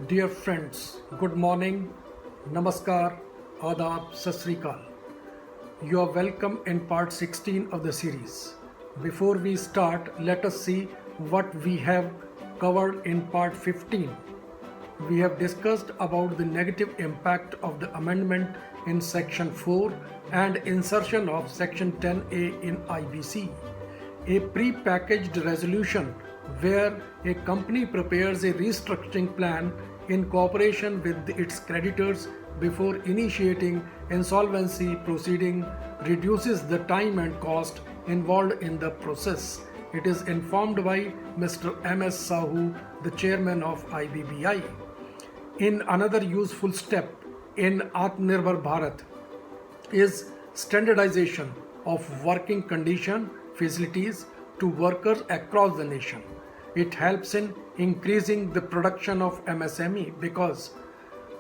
Dear friends, good morning, Namaskar, Adab, Sat Sri Akal. You are welcome in part 16 of the series. Before we start, let us see what we have covered in part 15. We have discussed about the negative impact of the amendment in section 4 and insertion of section 10A in IBC, a pre-packaged resolution where a company prepares a restructuring plan in cooperation with its creditors before initiating insolvency proceeding reduces the time and cost involved in the process. It is informed by Mr. M.S. Sahu, the chairman of IBBI. In another useful step in Atmanirbhar Bharat is standardization of working condition facilities to workers across the nation. It helps in increasing the production of MSME because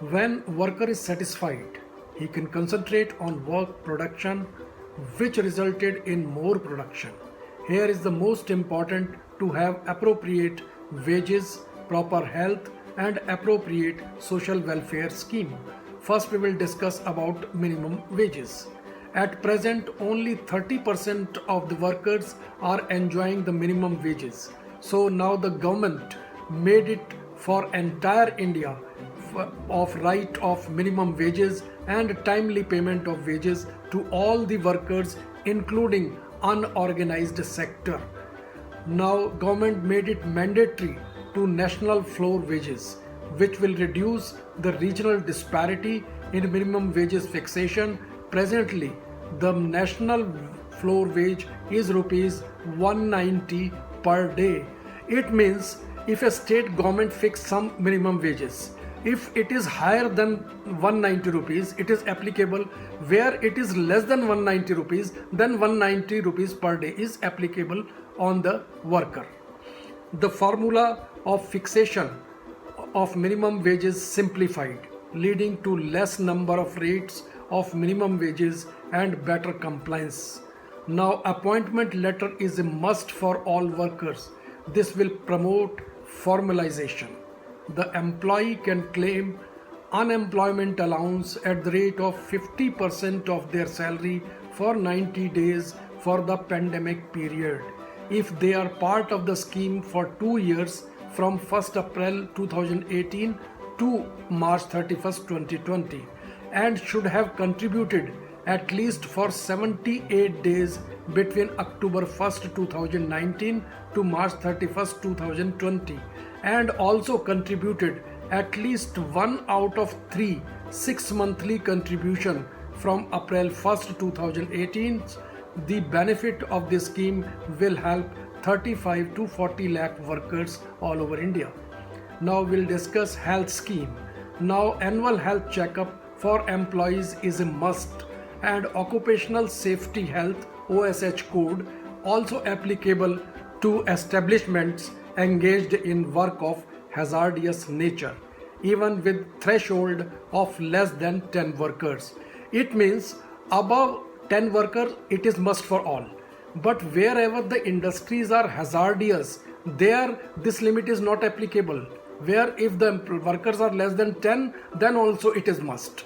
when worker is satisfied, he can concentrate on work production which resulted in more production. Here is the most important to have appropriate wages, proper health and appropriate social welfare scheme. First we will discuss about minimum wages. At present only 30% of the workers are enjoying the minimum wages. So now the government made it for entire India of right of minimum wages and timely payment of wages to all the workers including unorganized sector. Now government made it mandatory to national floor wages, which will reduce the regional disparity in minimum wages fixation. Presently the national floor wage is rupees 190 per day. It means if a state government fix some minimum wages, if it is higher than 190 rupees, it is applicable. Where it is less than 190 rupees, then 190 rupees per day is applicable on the worker. The formula of fixation of minimum wages simplified, leading to less number of rates of minimum wages and better compliance. Now appointment letter is a must for all workers. This will promote formalization. The employee can claim unemployment allowance at the rate of 50% of their salary for 90 days for the pandemic period if they are part of the scheme for 2 years from 1st April 2018 to March 31st 2020 and should have contributed at least for 78 days between October 1st 2019 to March 31st 2020 and also contributed at least 1 out of 3 6-monthly contribution from April 1st 2018. The benefit of this scheme will help 35 to 40 lakh workers all over India. Now we'll discuss health scheme. Now annual health checkup for employees is a must and occupational safety health OSH code also applicable to establishments engaged in work of hazardous nature even with threshold of less than 10 workers. It means above 10 workers it is must for all, but wherever the industries are hazardous there this limit is not applicable, where if the workers are less than 10 then also it is must.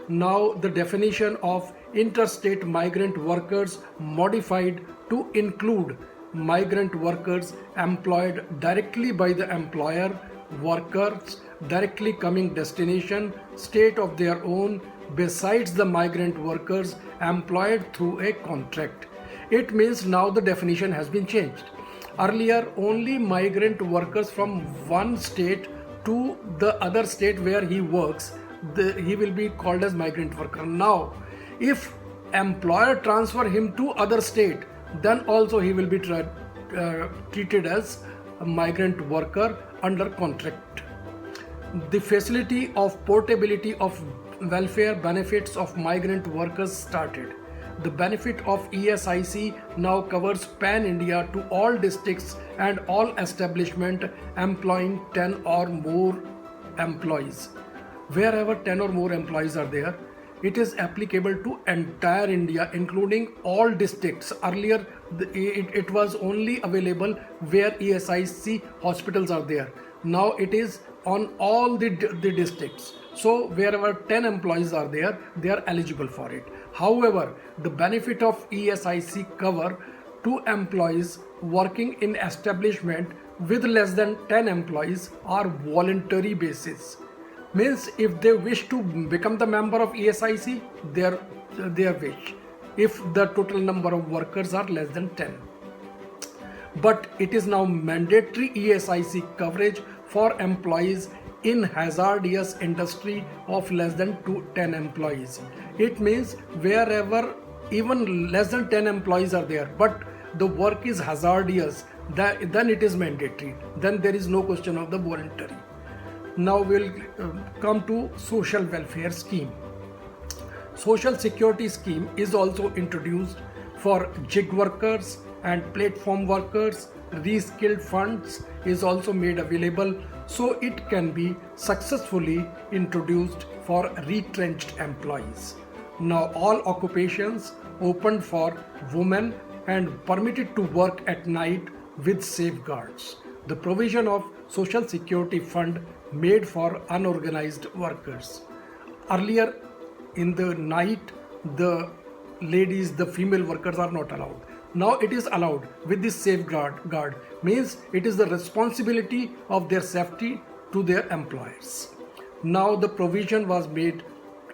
Now the definition of interstate migrant workers modified to include migrant workers employed directly by the employer, workers directly coming destination state of their own besides the migrant workers employed through a contract. It means now the definition has been changed. Earlier only migrant workers from one state to the other state where he works, he will be called as migrant worker. Now if employer transfer him to other state then also he will be treated as a migrant worker under contract. The facility of portability of welfare benefits of migrant workers started. The benefit of ESIC now covers pan-India to all districts and all establishment employing 10 or more employees. Wherever 10 or more employees are there, it is applicable to entire India including all districts. Earlier it was only available where ESIC hospitals are there. Now it is on all the districts. So wherever 10 employees are there, they are eligible for it. However, the benefit of ESIC cover to employees working in establishment with less than 10 employees are voluntary basis. Means if they wish to become the member of ESIC, their wish, if the total number of workers are less than 10. But it is now mandatory ESIC coverage for employees in hazardous industry of less than 10 employees. It means wherever even less than 10 employees are there, but the work is hazardous, then it is mandatory. Then there is no question of the voluntary. Now we'll come to social welfare scheme. Social security scheme is also introduced for gig workers and platform workers. Reskilled funds is also made available, so it can be successfully introduced for retrenched employees. Now all occupations opened for women and permitted to work at night with safeguards. The provision of social security fund made for unorganized workers. Earlier in the night, the ladies, the female workers are not allowed. Now it is allowed with this safeguard. Means it is the responsibility of their safety to their employers. Now the provision was made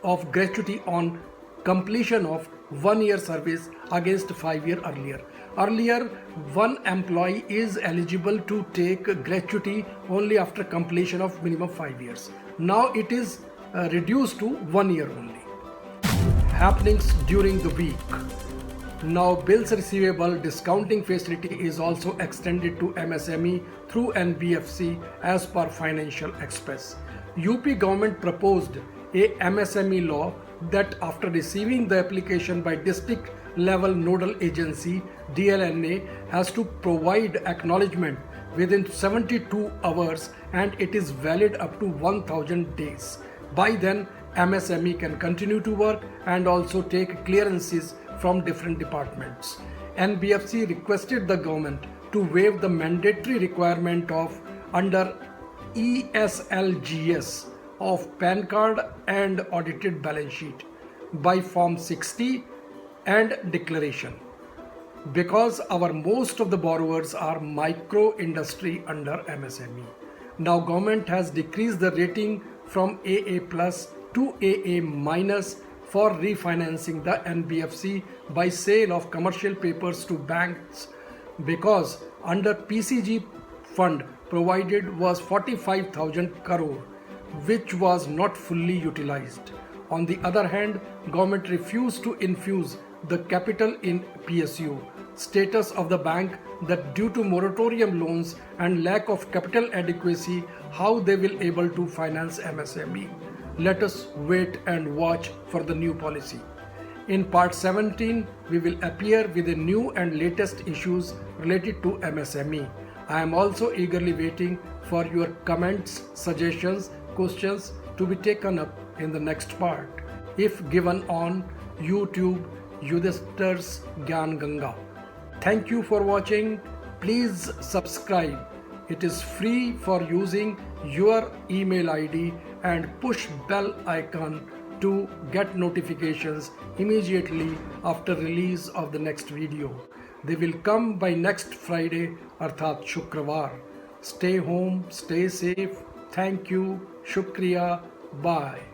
of gratuity on completion of 1 year service against 5 year earlier. Earlier, one employee is eligible to take gratuity only after completion of minimum 5 years. Now it is reduced to 1 year only. Happenings during the week. Now bills receivable discounting facility is also extended to MSME through NBFC as per Financial Express. UP government proposed a MSME law that after receiving the application by district level nodal agency DLNA has to provide acknowledgement within 72 hours and it is valid up to 1000 days. By then MSME can continue to work and also take clearances from different departments. NBFC requested the government to waive the mandatory requirement of under ESLGS of PAN card and audited balance sheet by Form 60 and declaration, because our most of the borrowers are micro industry under MSME. Now government has decreased the rating from AA plus to AA minus for refinancing the NBFC by sale of commercial papers to banks, because under PCG fund provided was 45,000 crore, which was not fully utilized. On the other hand, government refused to infuse the capital in PSU. Status of the bank that due to moratorium loans and lack of capital adequacy, how they will able to finance MSME. Let us wait and watch for the new policy. In part 17, we will appear with the new and latest issues related to MSME. I am also eagerly waiting for your comments, suggestions, questions to be taken up in the next part, if given on YouTube Yudhishthir's Gyan Ganga. Thank you for watching. Please subscribe. It is free for using your email ID and push bell icon to get notifications immediately after release of the next video. They will come by next Friday, Arthat Shukrawar. Stay home, stay safe. Thank you. Shukriya. Bye.